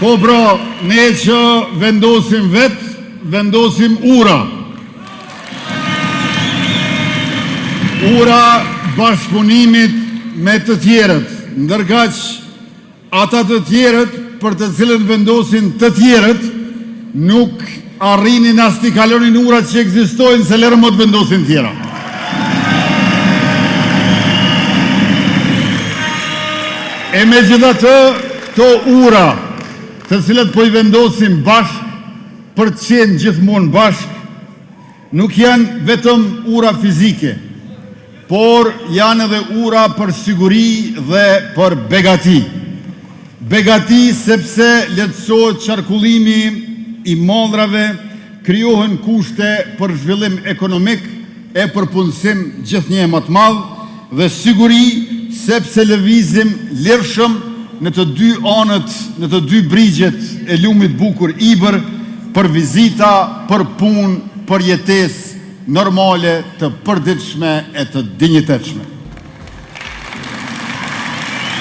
Po pra, ne që vendosim vetë, vendosim ura. Ura bashkëpunimit me të tjerët, ndërkaq ata të tjerët për të cilën vendosin të tjerët, nuk arrinin as t'i kalonin urat që ekzistojnë se lërë më të vendosin tjera. E me gjithatë, këto ura, të cilët po i vendosim bashk, për të qenë gjithmonë bashk, nuk janë vetëm ura fizike, por janë edhe ura për siguri dhe për begati. Begati sepse lehtësohet qarkullimi i modhrave, krijohen kushte për zhvillim ekonomik e për punësim gjithnjë më të madh, dhe siguri sepse lëvizim lirshëm në të dy anët, në të dy brigjet e lumit bukur Ibër, për vizita, për punë, për jetesë normale të përditshme e të dinjitetshme.